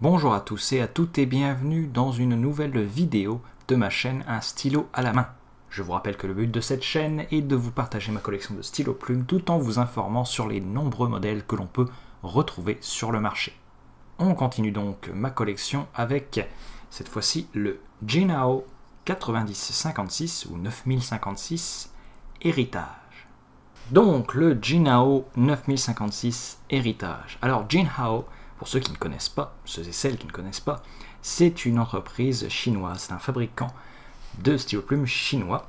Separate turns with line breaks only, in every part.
Bonjour à tous et à toutes et bienvenue dans une nouvelle vidéo de ma chaîne Un stylo à la main. Je vous rappelle que le but de cette chaîne est de vous partager ma collection de stylos plumes tout en vous informant sur les nombreux modèles que l'on peut retrouver sur le marché. On continue donc ma collection avec cette fois-ci le Jinhao 9056 ou 9056 Héritage. Donc le Jinhao 9056 Héritage. Alors Jinhao, pour ceux qui ne connaissent pas, ceux et celles qui ne connaissent pas, c'est une entreprise chinoise, c'est un fabricant de stylo plumes chinois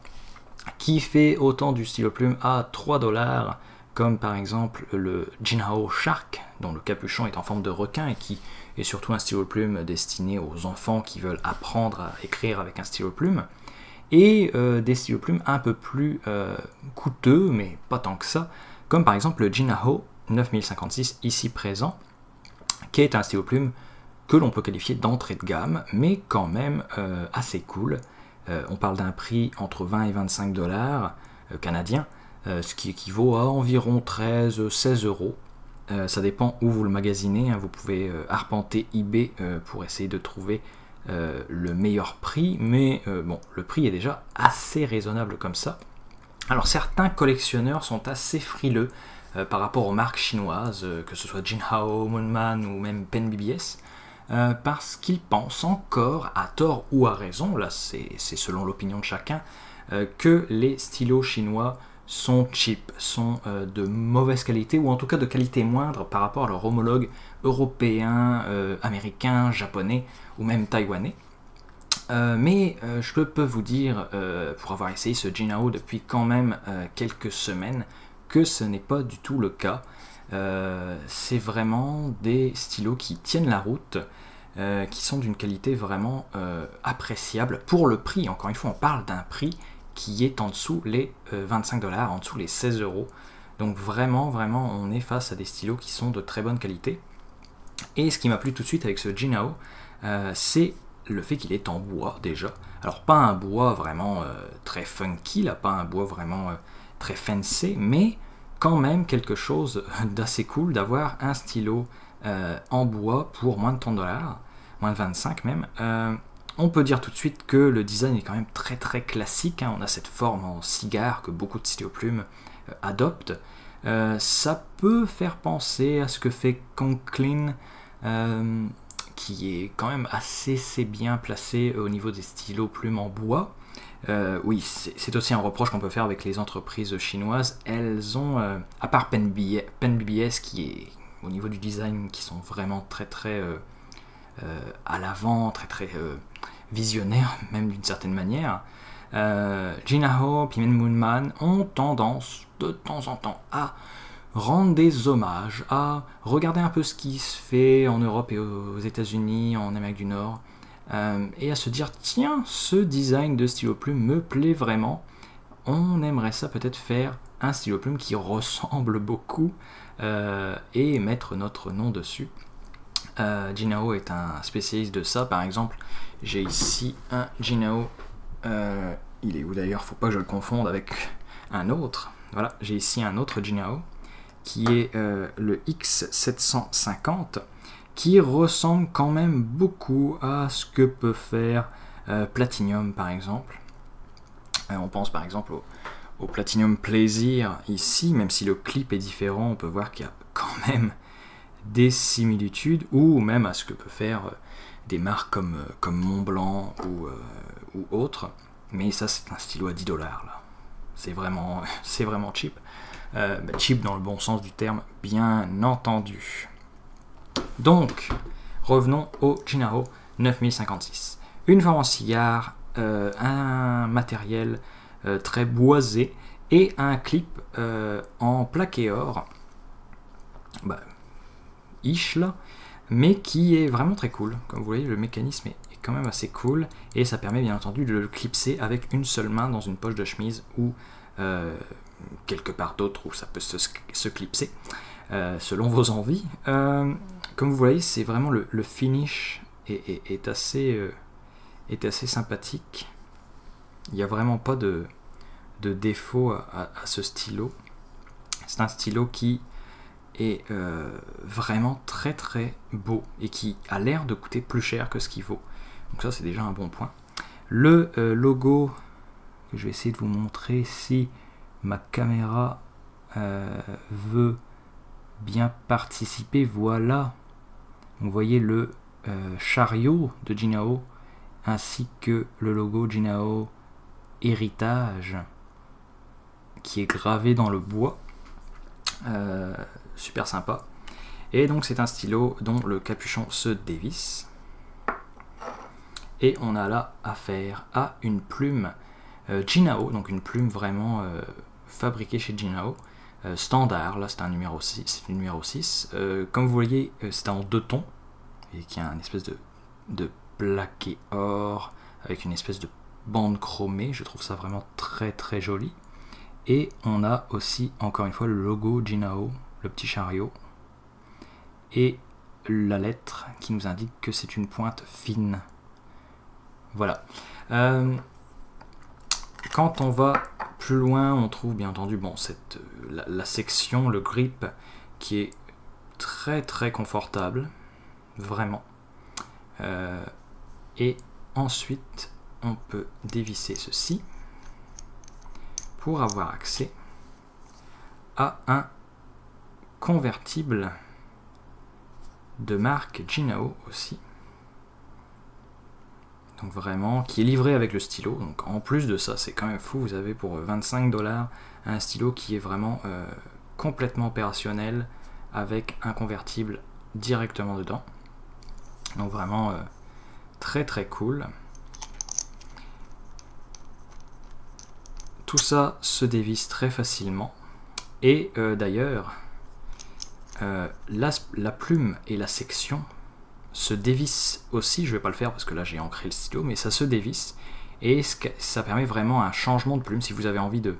qui fait autant du stylo plume à 3 $, comme par exemple le Jinhao Shark, dont le capuchon est en forme de requin et qui est surtout un stylo plume destiné aux enfants qui veulent apprendre à écrire avec un stylo plume, et des stylos plumes un peu plus coûteux, mais pas tant que ça, comme par exemple le Jinhao 9056 ici présent, qui est un stylo plume que l'on peut qualifier d'entrée de gamme, mais quand même assez cool. On parle d'un prix entre 20 et 25 $ canadiens, ce qui équivaut à environ 13-16 €. Ça dépend où vous le magasinez, hein. Vous pouvez arpenter eBay pour essayer de trouver le meilleur prix, mais bon, le prix est déjà assez raisonnable comme ça. Alors certains collectionneurs sont assez frileux par rapport aux marques chinoises, que ce soit Jinhao, Moonman ou même Pen BBS, parce qu'ils pensent encore, à tort ou à raison, là c'est selon l'opinion de chacun, que les stylos chinois sont cheap, sont de mauvaise qualité, ou en tout cas de qualité moindre par rapport à leurs homologues européens, américains, japonais ou même taïwanais. Mais je peux vous dire, pour avoir essayé ce Jinhao depuis quand même quelques semaines, que ce n'est pas du tout le cas. C'est vraiment des stylos qui tiennent la route, qui sont d'une qualité vraiment appréciable pour le prix. Encore une fois, on parle d'un prix qui est en dessous les 25 $, en dessous les 16 €. Donc vraiment, on est face à des stylos qui sont de très bonne qualité. Et ce qui m'a plu tout de suite avec ce Jinhao, c'est le fait qu'il est en bois déjà. Alors pas un bois vraiment très funky, là, pas un bois vraiment très fancy, mais quand même quelque chose d'assez cool d'avoir un stylo en bois pour moins de 30 $, moins de 25 même. On peut dire tout de suite que le design est quand même très classique, hein. On a cette forme en cigare que beaucoup de stylos plumes adoptent. Ça peut faire penser à ce que fait Conklin, qui est quand même assez bien placé au niveau des stylos plumes en bois. Oui, c'est aussi un reproche qu'on peut faire avec les entreprises chinoises. Elles ont, à part Pen BBS qui est au niveau du design, qui sont vraiment très à l'avant, très visionnaires même d'une certaine manière, Jinhao et Moonman ont tendance de temps en temps à rendre des hommages, à regarder un peu ce qui se fait en Europe et aux États-Unis, en Amérique du Nord, et à se dire tiens, ce design de stylo plume me plaît vraiment, on aimerait ça peut-être faire un stylo plume qui ressemble beaucoup et mettre notre nom dessus. Jinhao est un spécialiste de ça. Par exemple, j'ai ici un Jinhao, il est où d'ailleurs, faut pas que je le confonde avec un autre. Voilà, j'ai ici un autre Jinhao qui est le X750, qui ressemble quand même beaucoup à ce que peut faire Platinum par exemple. On pense par exemple au Platinum Plaisir ici, même si le clip est différent, on peut voir qu'il y a quand même des similitudes, ou même à ce que peut faire des marques comme Montblanc ou autres. Mais ça, c'est un stylo à 10 $, là. C'est vraiment cheap. Cheap dans le bon sens du terme, bien entendu. Donc, revenons au Jinhao 9056. Une forme en cigare, un matériel très boisé et un clip en plaqué or, là, mais qui est vraiment très cool. Comme vous voyez, le mécanisme est quand même assez cool, et ça permet bien entendu de le clipser avec une seule main dans une poche de chemise ou quelque part d'autre où ça peut se clipser selon vos envies. Comme vous voyez, c'est vraiment le finish est assez sympathique. Il n'y a vraiment pas de défaut à ce stylo. C'est un stylo qui est vraiment très très beau et qui a l'air de coûter plus cher que ce qu'il vaut. Donc ça c'est déjà un bon point. Le logo, que je vais essayer de vous montrer si ma caméra veut bien participer, voilà. Vous voyez le chariot de Jinao ainsi que le logo Jinao Héritage qui est gravé dans le bois. Super sympa. Et donc c'est un stylo dont le capuchon se dévisse. Et on a là affaire à une plume Jinao, donc une plume vraiment fabriquée chez Jinao. Standard, là c'est un numéro 6. C'est une numéro 6. Comme vous voyez, c'est en 2 tons. Et qui a une espèce de plaqué or avec une espèce de bande chromée. Je trouve ça vraiment très très joli. Et on a aussi, encore une fois, le logo Jinao, le petit chariot, et la lettre qui nous indique que c'est une pointe fine. Voilà. Quand on va plus loin, on trouve bien entendu bon, la section, le grip, qui est très très confortable, vraiment. Et ensuite, on peut dévisser ceci pour avoir accès à un convertible de marque Jinao aussi. Donc vraiment, qui est livré avec le stylo. Donc en plus de ça, c'est quand même fou, vous avez pour 25 $, un stylo qui est vraiment complètement opérationnel avec un convertible directement dedans. Donc vraiment très très cool. Tout ça se dévisse très facilement. Et d'ailleurs, la plume et la section se dévissent aussi. Je ne vais pas le faire parce que là j'ai ancré le stylo, mais ça se dévisse. Et ça permet vraiment un changement de plume. Si vous avez envie de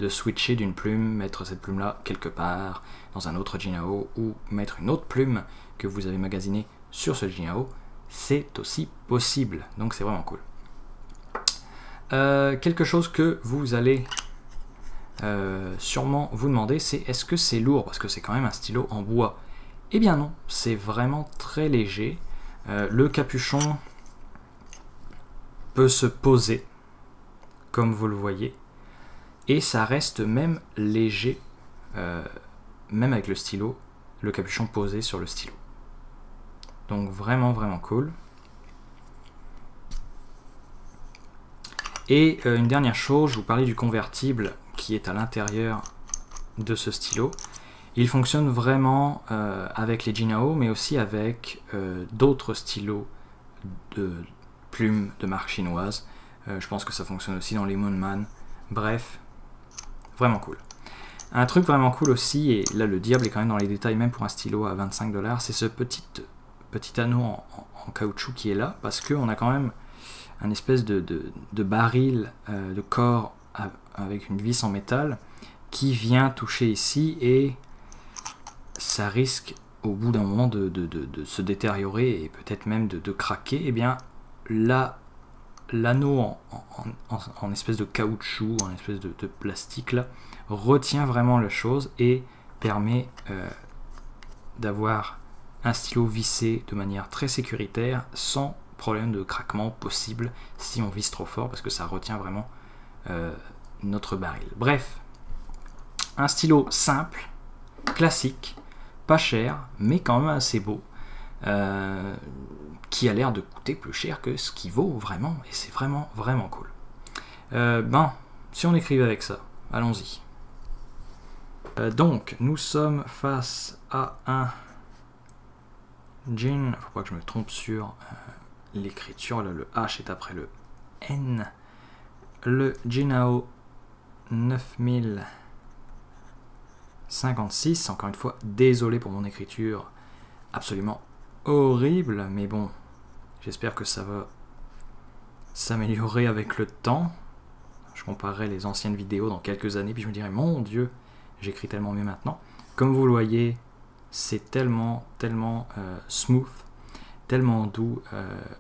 switcher d'une plume, mettre cette plume là quelque part dans un autre Jinao, ou mettre une autre plume que vous avez magasinée sur ce Jinao, c'est aussi possible. Donc c'est vraiment cool. Quelque chose que vous allez sûrement vous demander, c'est est-ce que c'est lourd, parce que c'est quand même un stylo en bois. Eh bien non, c'est vraiment très léger. Le capuchon peut se poser, comme vous le voyez, et ça reste même léger, même avec le stylo, le capuchon posé sur le stylo. Donc vraiment vraiment cool. Et une dernière chose, je vous parlais du convertible qui est à l'intérieur de ce stylo. Il fonctionne vraiment avec les Jinao, mais aussi avec d'autres stylos de plumes de marque chinoise. Je pense que ça fonctionne aussi dans les Moonman. Bref, vraiment cool. Un truc vraiment cool aussi, et là le diable est quand même dans les détails, même pour un stylo à 25 $, c'est ce petit anneau en caoutchouc qui est là, parce qu'on a quand même un espèce de baril de corps avec une vis en métal qui vient toucher ici, et ça risque au bout d'un moment de se détériorer et peut-être même de craquer. Et bien là, l'anneau en espèce de caoutchouc, en espèce de plastique là, retient vraiment la chose et permet d'avoir un stylo vissé de manière très sécuritaire sans problème de craquement possible si on visse trop fort, parce que ça retient vraiment notre baril. Bref, un stylo simple, classique, pas cher, mais quand même assez beau, qui a l'air de coûter plus cher que ce qu'il vaut vraiment, et c'est vraiment vraiment cool. Si on écrivait avec ça, allons-y. Donc, nous sommes face à un Jin, faut pas que je me trompe sur l'écriture, le H est après le N, le Jinao 9056, encore une fois, désolé pour mon écriture absolument horrible, mais bon, j'espère que ça va s'améliorer avec le temps. Je comparerai les anciennes vidéos dans quelques années, puis je me dirai, mon Dieu, j'écris tellement mieux maintenant. Comme vous le voyez, c'est tellement smooth, tellement doux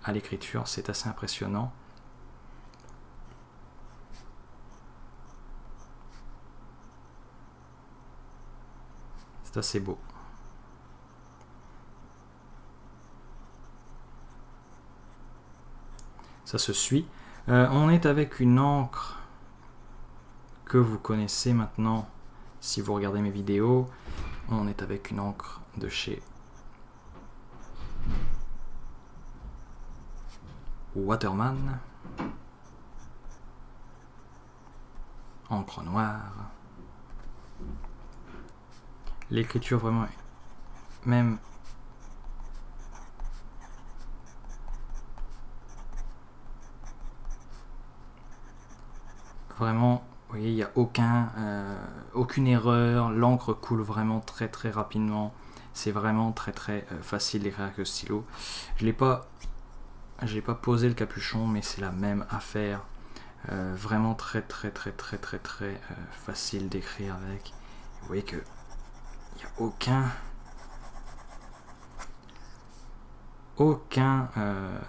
à l'écriture, c'est assez impressionnant. C'est assez beau. Ça se suit. On est avec une encre que vous connaissez maintenant si vous regardez mes vidéos. On est avec une encre de chez Waterman. Encre noire. L'écriture vraiment même vraiment, vous voyez, il n'y a aucune erreur, l'encre coule vraiment très rapidement, c'est vraiment très facile d'écrire avec le stylo. Je n'ai pas posé le capuchon, mais c'est la même affaire, vraiment très facile d'écrire avec. Vous voyez que il n'y a aucun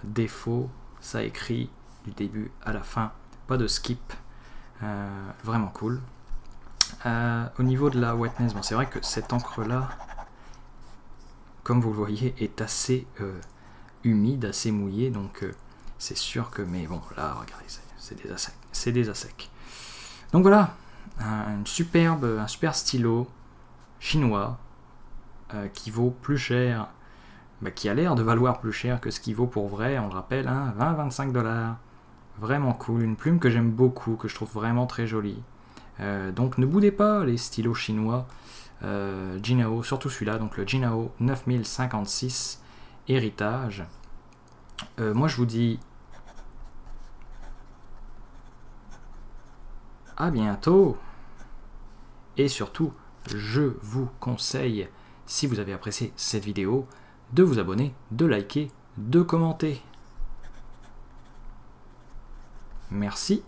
défaut, ça écrit du début à la fin, pas de skip. Vraiment cool. Au niveau de la wetness, bon, c'est vrai que cette encre là, comme vous le voyez, est assez humide, assez mouillée, donc c'est sûr que, mais bon, là regardez, c'est déjà sec. Donc voilà, un super stylo chinois qui vaut plus cher, qui a l'air de valoir plus cher que ce qu'il vaut pour vrai, on le rappelle, hein, 20-25 $. Vraiment cool, une plume que j'aime beaucoup, que je trouve vraiment très jolie. Donc ne boudez pas les stylos chinois Jinhao, surtout celui-là, donc le Jinhao 9056 héritage. Moi je vous dis à bientôt, et surtout je vous conseille, si vous avez apprécié cette vidéo, de vous abonner, de liker, de commenter. Merci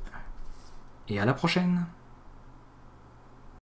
et à la prochaine.